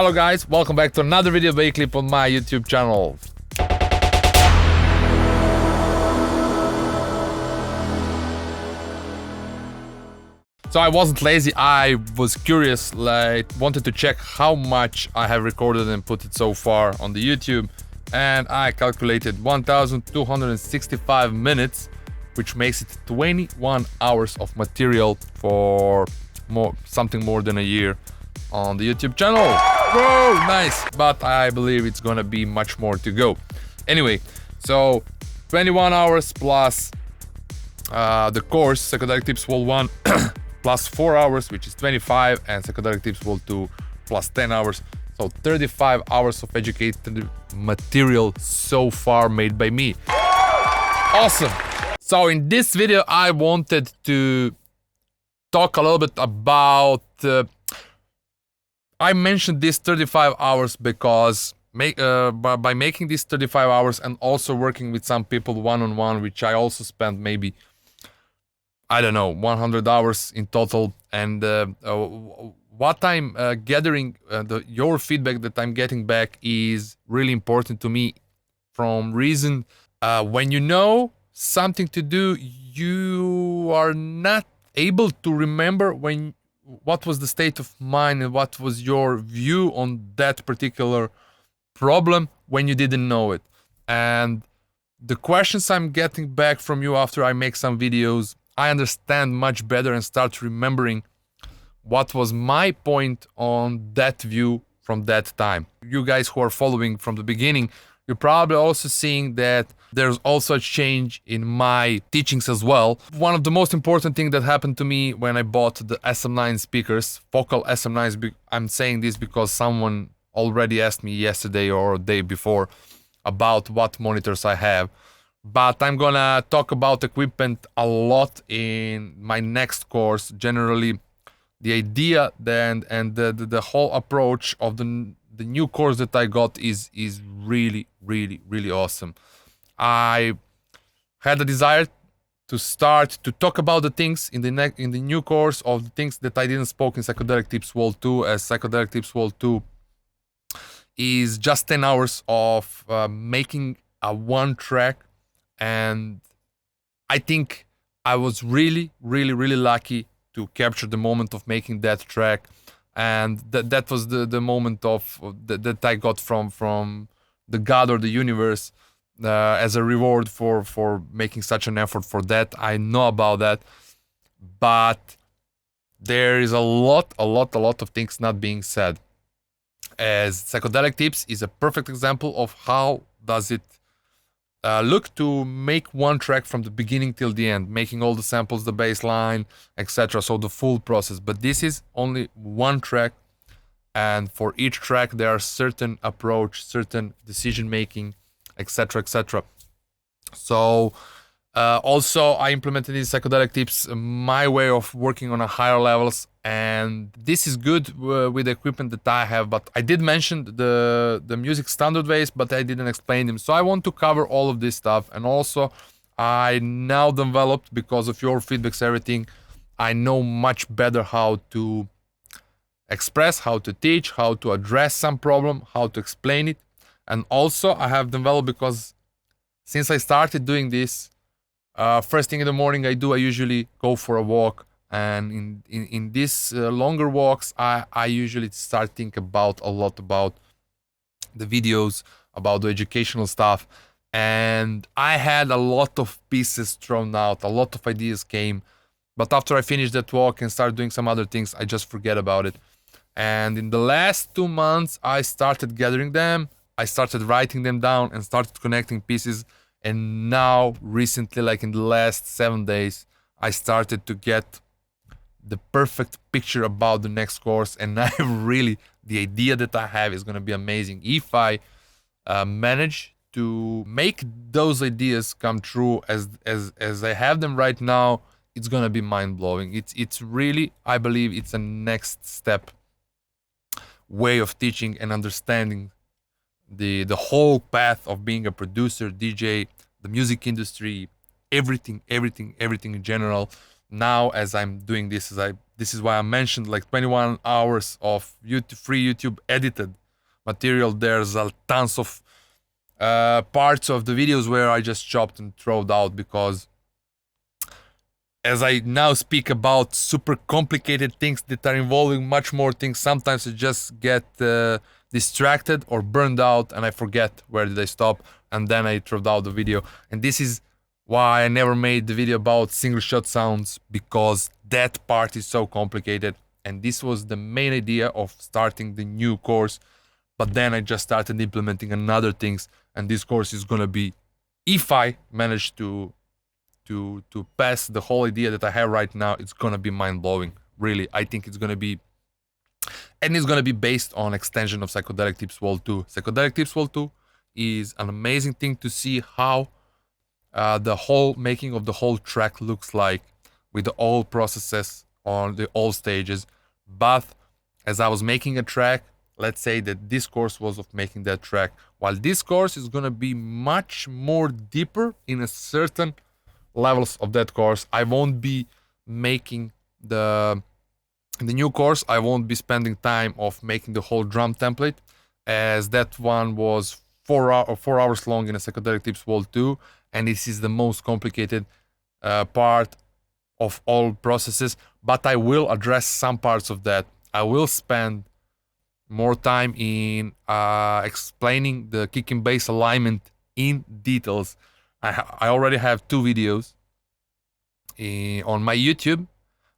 Hello guys, welcome back to another video clip on my YouTube channel. So I wasn't lazy, I was curious, wanted to check how much I have recorded and put it so far on the YouTube, and I calculated 1265 minutes, which makes it 21 hours of material for something more than a year on the YouTube channel. Whoa, nice, but I believe it's gonna be much more to go. Anyway, so 21 hours plus the course Psychedelic Tips Vol 1 plus 4 hours, which is 25, and Psychedelic Tips Vol 2 plus 10 hours. So 35 hours of educated material so far made by me. Awesome! So in this video I wanted to talk a little bit about I mentioned this 35 hours because by making these 35 hours and also working with some people one-on-one, which I also spent maybe, I don't know, 100 hours in total, and what I'm gathering, your feedback that I'm getting back is really important to me from reason when you know something to do, you are not able to remember what was the state of mind and what was your view on that particular problem when you didn't know it. And the questions I'm getting back from you after I make some videos, I understand much better and start remembering what was my point on that view from that time. You guys who are following from the beginning, you're probably also seeing that there's also a change in my teachings as well. One of the most important things that happened to me when I bought the SM9 speakers, Focal SM9s, I'm saying this because someone already asked me yesterday or day before about what monitors I have. But I'm gonna talk about equipment a lot in my next course. Generally, the idea then and the whole approach of the new course that I got is really awesome. I had a desire to start to talk about the things in the new course of the things that I didn't spoke in Psychedelic Tips Vol 2, as Psychedelic Tips Vol 2 is just 10 hours of making a one track, and I think I was really lucky to capture the moment of making that track. And that was the moment that I got from the God or the universe as a reward for making such an effort for that. I know about that, but there is a lot of things not being said. As Psychedelic Tips is a perfect example of how does it look to make one track from the beginning till the end, making all the samples, the bass line, etc. So the full process. But this is only one track, and for each track there are certain approach, certain decision making, etc. So also I implemented in Psychedelic Tips my way of working on a higher levels, and this is good with the equipment that I have. But I did mention the music standard ways, but I didn't explain them. So I want to cover all of this stuff. And also I now developed, because of your feedbacks, everything, I know much better how to express, how to teach, how to address some problem, how to explain it. And also I have developed, because since I started doing this, first thing in the morning I usually go for a walk, and in these longer walks I usually start thinking a lot about the videos, about the educational stuff, and I had a lot of pieces thrown out, a lot of ideas came, but after I finished that walk and started doing some other things, I just forget about it. And in the last 2 months I started gathering them, I started writing them down and started connecting pieces. And now recently, like in the last 7 days, I started to get the perfect picture about the next course. And I really, the idea that I have is going to be amazing. If I manage to make those ideas come true as I have them right now, it's going to be mind-blowing. It's really, I believe it's a next step way of teaching and understanding the whole path of being a producer, DJ, the music industry, everything in general. Now, as I'm doing this, as I This is why I mentioned like 21 hours of free YouTube edited material. There's tons of parts of the videos where I just chopped and thrown out, because as I now speak about super complicated things that are involving much more things, sometimes I just get distracted or burned out and I forget where did I stop, and then I throw out the video. And this is why I never made the video about single shot sounds, because that part is so complicated. And this was the main idea of starting the new course, but then I just started implementing another things, and this course is gonna be, if I manage to pass the whole idea that I have right now, it's gonna be mind-blowing. Really, I think it's gonna be, and it's gonna be based on extension of Psychedelic Tips Vol 2. Psychedelic Tips Vol 2 is an amazing thing to see how the whole making of the whole track looks like, with the all processes on the all stages. But as I was making a track, let's say that this course was of making that track, while this course is gonna be much more deeper in a certain levels of that course. I won't be making the new course, I won't be spending time of making the whole drum template, as that one was 4 hours long in a Psychedelic Tips Vol 2, and this is the most complicated part of all processes. But I will address some parts of that. I will spend more time in explaining the kick and bass alignment in details. I already have 2 videos on my YouTube,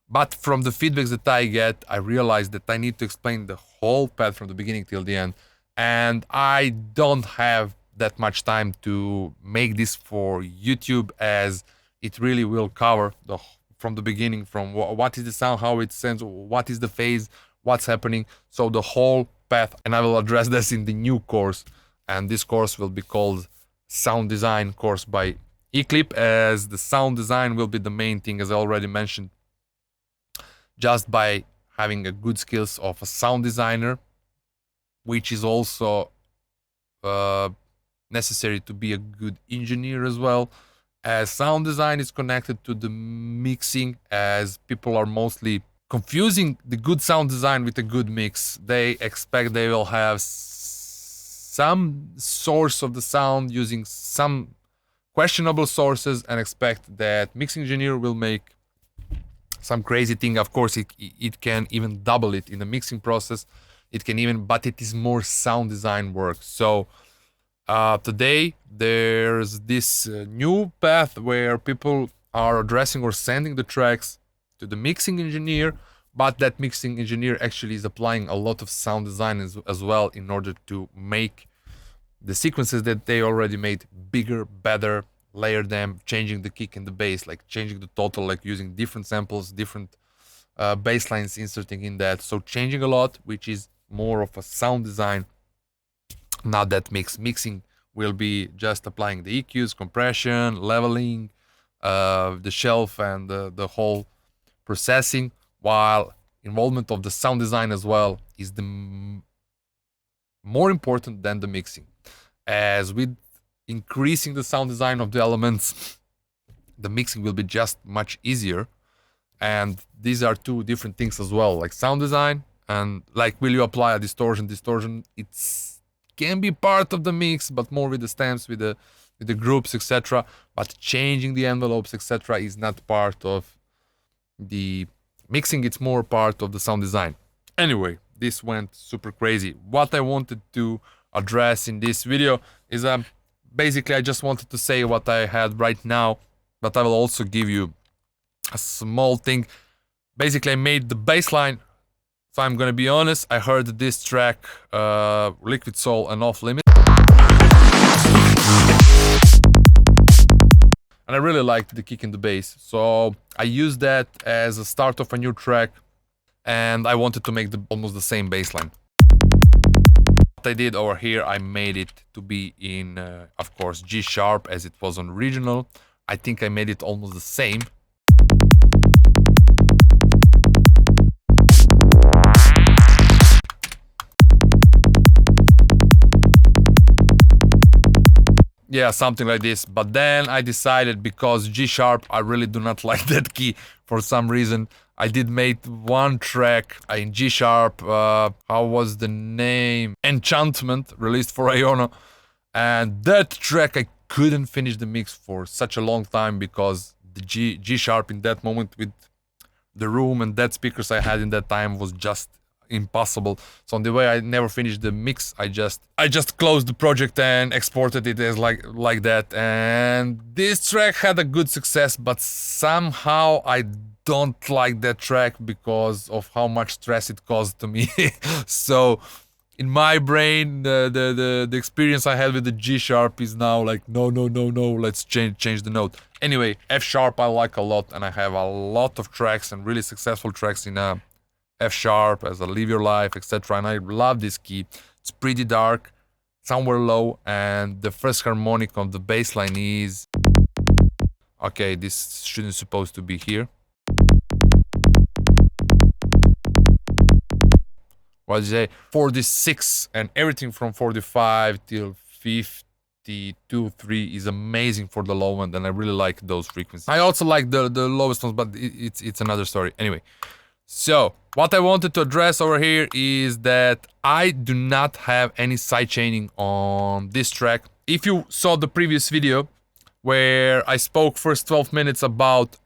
but from the feedbacks that I get, I realized that I need to explain the whole path from the beginning till the end, and I don't have that much time to make this for YouTube, as it really will cover from the beginning, from what is the sound, how it sounds, what is the phase, what's happening, so the whole path. And I will address this in the new course, and this course will be called Sound Design course by Eclipse, as the sound design will be the main thing, as I already mentioned. Just by having a good skills of a sound designer, which is also necessary to be a good engineer as well, as sound design is connected to the mixing, as people are mostly confusing the good sound design with a good mix. They expect they will have some source of the sound using some questionable sources, and expect that mixing engineer will make some crazy thing. Of course, it can even double it in the mixing process. It can even, but it is more sound design work. So today there's this new path where people are addressing or sending the tracks to the mixing engineer, but that mixing engineer actually is applying a lot of sound design as well, in order to make the sequences that they already made bigger, better, layer them, changing the kick and the bass, like changing the total, like using different samples, different bass lines, inserting in that. So changing a lot, which is more of a sound design, not that mixing will be just applying the EQs, compression, leveling, the shelf, and the whole processing, while involvement of the sound design as well is the more important than the mixing. As with increasing the sound design of the elements, the mixing will be just much easier. And these are 2 different things as well, like sound design and like, will you apply a distortion? Distortion, it's can be part of the mix, but more with the stems, with the groups, etc. But changing the envelopes, etc. is not part of the mixing, it's more part of the sound design. Anyway, this went super crazy. What I wanted to address in this video is basically I just wanted to say what I had right now, but I will also give you a small thing. Basically I made the bass line. If I'm gonna be honest, I heard this track, Liquid Soul and Off Limit, and I really liked the kick and the bass, so I used that as a start of a new track, and I wanted to make almost the same bass line. What I did over here, I made it to be in, of course, G sharp, as it was on original. I think I made it almost the same. Yeah, something like this. But then I decided, because G sharp, I really do not like that key for some reason. I did made one track in G sharp. How was the name? Enchantment, released for Iono. And that track I couldn't finish the mix for such a long time because the G sharp in that moment with the room and that speakers I had in that time was just impossible. So on the way I never finished the mix. I just closed the project and exported it as like that. And this track had a good success, but somehow I don't like that track because of how much stress it caused to me. So in my brain, the experience I had with the G sharp is now like no, let's change the note. Anyway, F sharp I like a lot, and I have a lot of tracks and really successful tracks in F sharp as a Live Your Life, etc. And I love this key. It's pretty dark, somewhere low, and the first harmonic on the bass line is... Okay, this shouldn't supposed to be here. What did you say? 46, and everything from 45 till 52, 3 is amazing for the low end, and I really like those frequencies. I also like the lowest ones, but it's another story. Anyway, so what I wanted to address over here is that I do not have any sidechaining on this track. If you saw the previous video where I spoke first 12 minutes about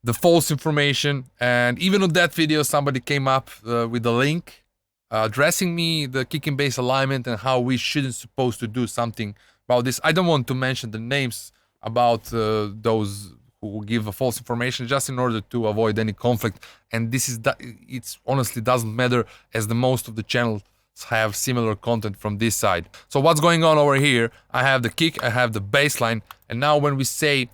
the false information, and even on that video somebody came up with a link addressing me the Kick&Bass alignment and how we shouldn't supposed to do something about this. I don't want to mention the names about those who give a false information, just in order to avoid any conflict. And this is that it's honestly doesn't matter, as the most of the channels have similar content from this side. So what's going on over here? I have the kick, I have the bass line, and now when we say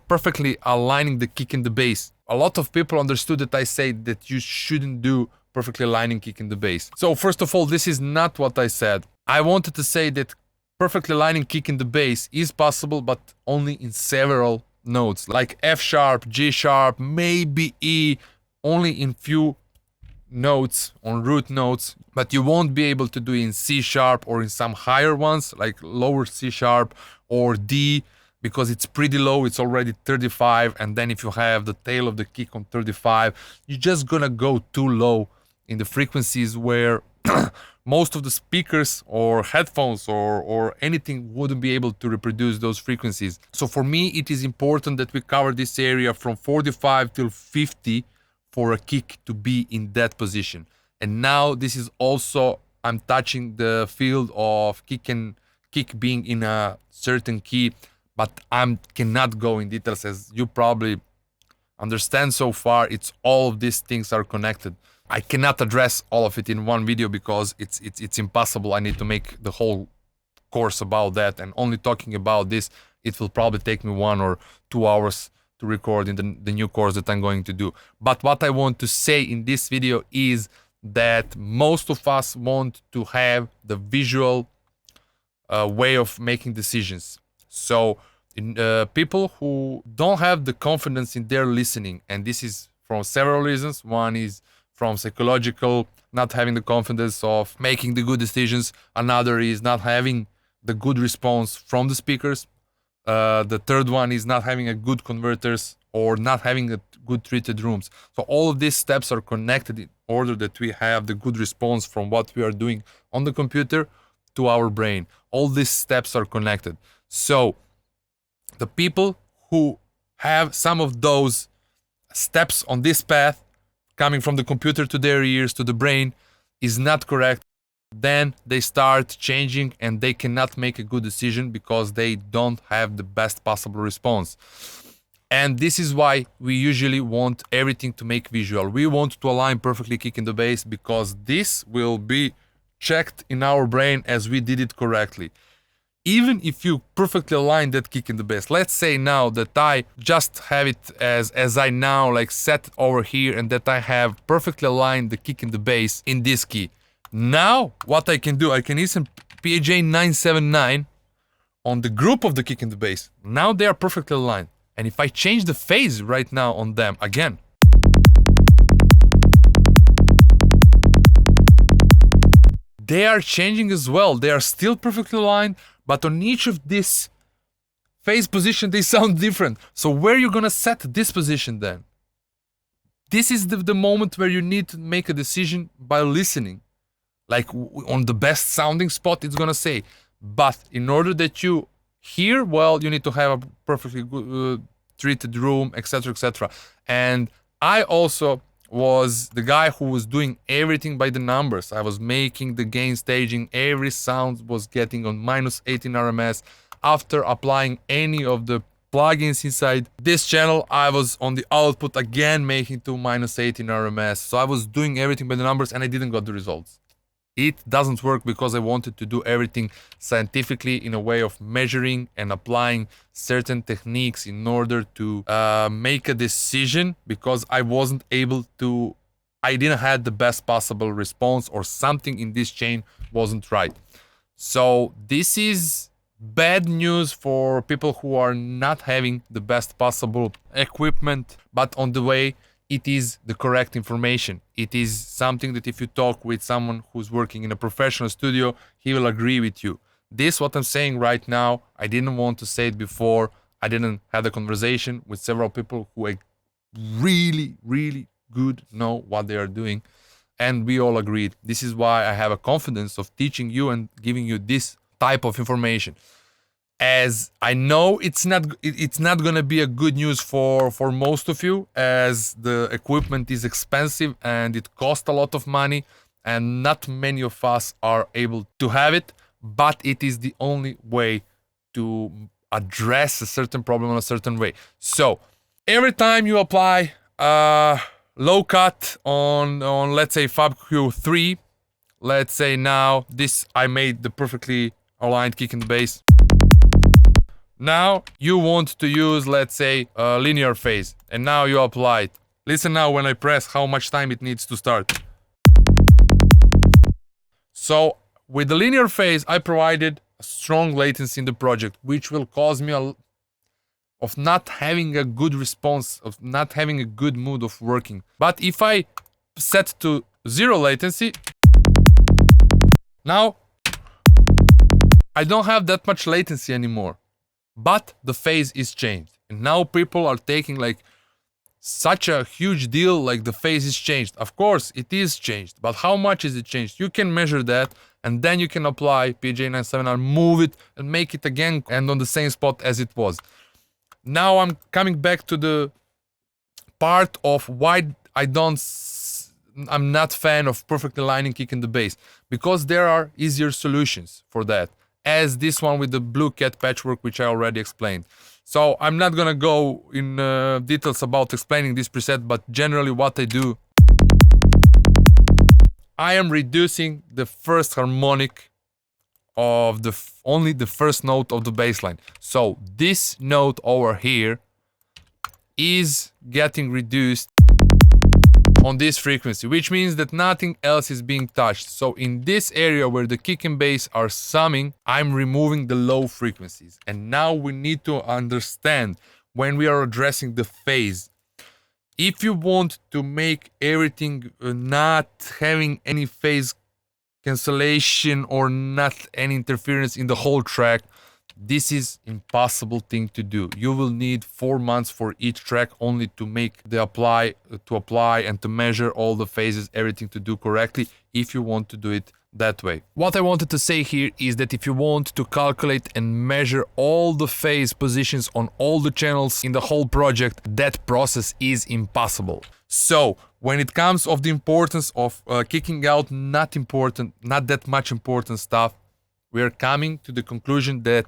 perfectly aligning the kick and the bass, a lot of people understood that I say that you shouldn't do perfectly aligning kick and the bass. So first of all, this is not what I said. I wanted to say that perfectly aligning kick and the bass is possible, but only in several notes, like F sharp, G sharp, maybe E, only in few notes, on root notes, but you won't be able to do it in C sharp or in some higher ones like lower C sharp or D, because it's pretty low. It's already 35, and then if you have the tail of the kick on 35, you're just gonna go too low in the frequencies where most of the speakers or headphones or anything wouldn't be able to reproduce those frequencies. So for me, it is important that we cover this area from 45 till 50 for a kick to be in that position. And now this is also, I'm touching the field of kick being in a certain key, but I cannot go in details, as you probably understand so far. It's all of these things are connected. I cannot address all of it in one video because it's impossible. I need to make the whole course about that, and only talking about this, it will probably take me 1 or 2 hours to record in the new course that I'm going to do. But what I want to say in this video is that most of us want to have the visual way of making decisions. So people who don't have the confidence in their listening, and this is from several reasons. One is from psychological, not having the confidence of making the good decisions. Another is not having the good response from the speakers. The third one is not having a good converters or not having a good treated rooms. So all of these steps are connected in order that we have the good response from what we are doing on the computer to our brain. All these steps are connected. So the people who have some of those steps on this path coming from the computer to their ears to the brain is not correct. Then they start changing and they cannot make a good decision because they don't have the best possible response. And this is why we usually want everything to make visual. We want to align perfectly kick in the bass because this will be checked in our brain as we did it correctly. Even if you perfectly align that kick in the bass, let's say now that I just have it as I now like set over here, and that I have perfectly aligned the kick in the bass in this key. Now what I can do, I can listen PAJ 979 on the group of the kick in the bass. Now they are perfectly aligned. And if I change the phase right now on them again, they are changing as well. They are still perfectly aligned, but on each of this phase position, they sound different. So where are you gonna set this position then? this is the moment where you need to make a decision by listening. Like on the best sounding spot, it's gonna say. But in order that you hear well, you need to have a perfectly good, treated room, etc., etc. And I also was the guy who was doing everything by the numbers. I was making the gain staging. Every sound was getting on minus 18 RMS. After applying any of the plugins inside this channel, I was on the output again making to minus 18 RMS. So I was doing everything by the numbers and I didn't get the results. It doesn't work because I wanted to do everything scientifically in a way of measuring and applying certain techniques in order to make a decision, because I wasn't able to, I didn't have the best possible response, or something in this chain wasn't right. So this is bad news for people who are not having the best possible equipment, but on the way, it is the correct information. It is something that if you talk with someone who's working in a professional studio, he will agree with you. This, what I'm saying right now, I didn't want to say it before. I didn't have a conversation with several people who really, really good know what they are doing. And we all agreed. This is why I have a confidence of teaching you and giving you this type of information. As I know it's not gonna be a good news for most of you, as the equipment is expensive and it costs a lot of money and not many of us are able to have it, but it is the only way to address a certain problem in a certain way. So every time you apply low cut on let's say FabQ3, let's say now this I made the perfectly aligned kick and bass. Now you want to use, let's say, a linear phase, and now you apply it. Listen now when I press how much time it needs to start. So with the linear phase, I provided a strong latency in the project, which will cause me of not having a good response, of not having a good mood of working. But if I set to 0 latency, now I don't have that much latency anymore. But the phase is changed, and now people are taking like such a huge deal, like the phase is changed. Of course it is changed, but how much is it changed? You can measure that, and then you can apply PJ97R, move it and make it again and on the same spot as it was. Now I'm coming back to the part of why I'm not fan of perfectly aligning kick and the bass, because there are easier solutions for that, as this one with the blue cat patchwork, which I already explained. So I'm not gonna go in details about explaining this preset, but generally what I do, I am reducing the first harmonic of only the first note of the bass line. So this note over here is getting reduced on this frequency, which means that nothing else is being touched. So in this area where the kick and bass are summing, I'm removing the low frequencies. And now we need to understand, when we are addressing the phase, if you want to make everything not having any phase cancellation or not any interference in the whole track, this is impossible thing to do. You will need 4 months for each track only to make the apply and to measure all the phases, everything to do correctly, if you want to do it that way. What I wanted to say here is that if you want to calculate and measure all the phase positions on all the channels in the whole project, that process is impossible. So when it comes of the importance of kicking out not that much important stuff, we are coming to the conclusion that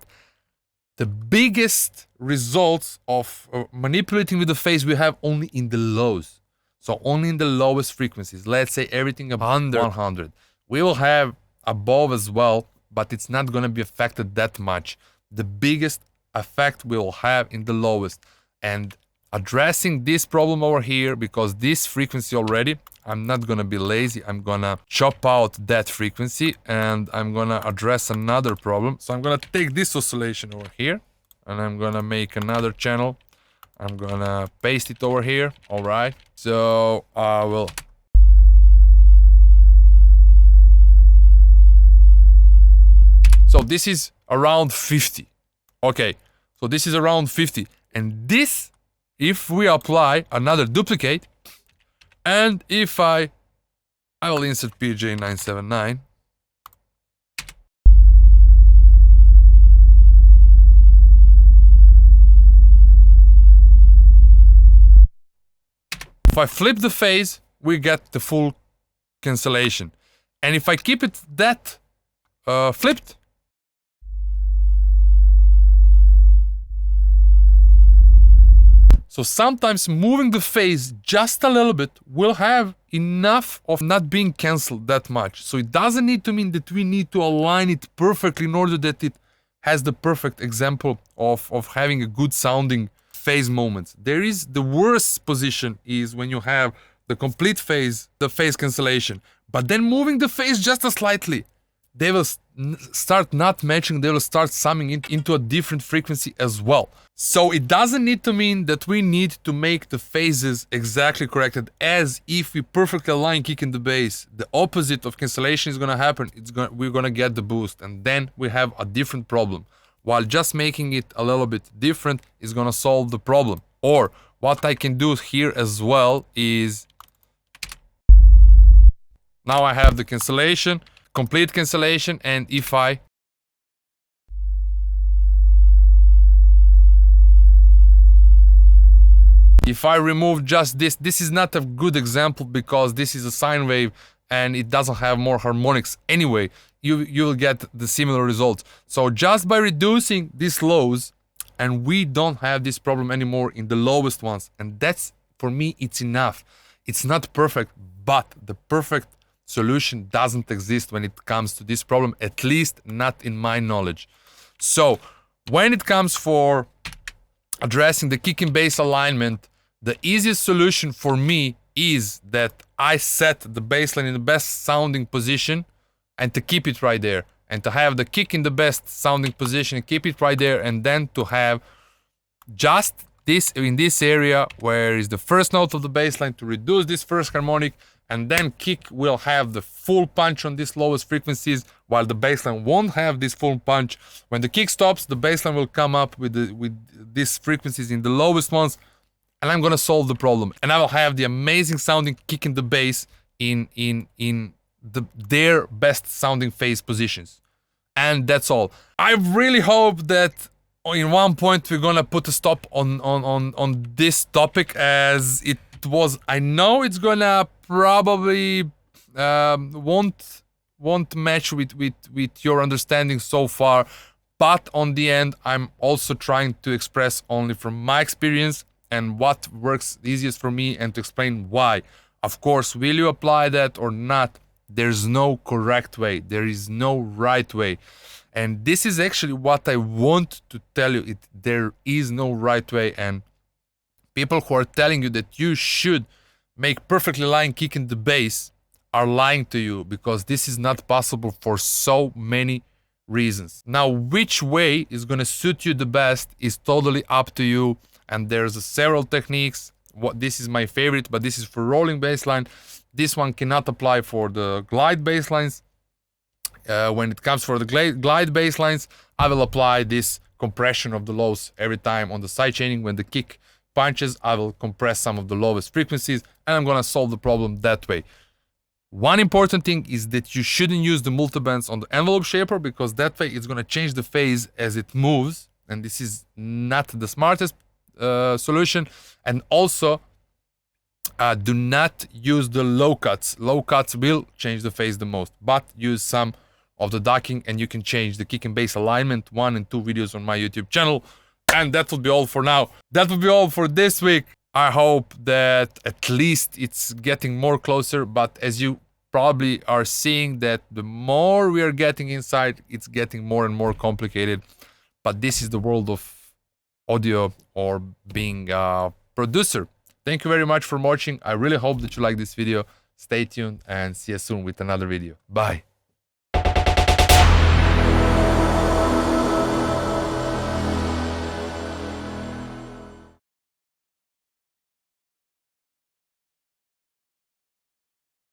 the biggest results of manipulating with the phase we have only in the lows. So only in the lowest frequencies. Let's say everything above 100. We will have above as well, but it's not going to be affected that much. The biggest effect we will have in the lowest. And addressing this problem over here, because this frequency already, I'm not gonna be lazy, I'm gonna chop out that frequency and I'm gonna address another problem. So I'm gonna take this oscillation over here and I'm gonna make another channel. I'm gonna paste it over here, alright. So I will... So this is around 50. Okay, so this is around 50. And this, if we apply another duplicate, And if I will insert PJ979. If I flip the phase, we get the full cancellation. And if I keep it that flipped, so sometimes moving the phase just a little bit will have enough of not being cancelled that much. So it doesn't need to mean that we need to align it perfectly in order that it has the perfect example of having a good sounding phase moment. There is the worst position is when you have the complete phase, the phase cancellation, but then moving the phase just a slightly, they will start not matching, they will start summing it into a different frequency as well. So it doesn't need to mean that we need to make the phases exactly corrected, as if we perfectly align kick in the bass, the opposite of cancellation is gonna happen, we're gonna get the boost, and then we have a different problem. While just making it a little bit different is gonna solve the problem. Or what I can do here as well is, now I have the cancellation, complete cancellation, and if I remove just this, this is not a good example because this is a sine wave and it doesn't have more harmonics anyway. You'll get the similar results. So just by reducing these lows, and we don't have this problem anymore in the lowest ones, and that's, for me, it's enough. It's not perfect, but the perfect solution doesn't exist when it comes to this problem, at least not in my knowledge. So when it comes for addressing the kick and bass alignment, the easiest solution for me is that I set the bassline in the best sounding position and to keep it right there, and to have the kick in the best sounding position, keep it right there, and then to have just this in this area where is the first note of the bassline to reduce this first harmonic, and then kick will have the full punch on these lowest frequencies, while the bassline won't have this full punch. When the kick stops, the bassline will come up with these frequencies in the lowest ones, and I'm gonna solve the problem, and I will have the amazing sounding kick in the bass in their best sounding phase positions. And that's all. I really hope that in one point we're gonna put a stop on this topic, as it was, I know it's gonna probably won't match with your understanding so far, but on the end I'm also trying to express only from my experience and what works easiest for me, and to explain why. Of course, will you apply that or not? There's no correct way, there is no right way. And this is actually what I want to tell you, there is no right way, and people who are telling you that you should make perfectly lying kick in the bass are lying to you, because this is not possible for so many reasons. Now, which way is gonna suit you the best is totally up to you, and there's several techniques. This is my favorite, but this is for rolling bassline. This one cannot apply for the glide basslines. When it comes for the glide basslines, I will apply this compression of the lows every time on the side chaining. When the kick punches, I will compress some of the lowest frequencies, and I'm gonna solve the problem that way. One important thing is that you shouldn't use the multibands on the envelope shaper, because that way it's gonna change the phase as it moves, and this is not the smartest solution. And also, do not use the low cuts. Low cuts will change the phase the most, but use some of the ducking and you can change the kick and bass alignment. 1 and 2 videos on my YouTube channel. And that will be all for now. That will be all for this week. I hope that at least it's getting more closer, but as you probably are seeing, that the more we are getting inside, it's getting more and more complicated. But this is the world of audio, or being a producer. Thank you very much for watching. I really hope that you like this video. Stay tuned and see you soon with another video. Bye.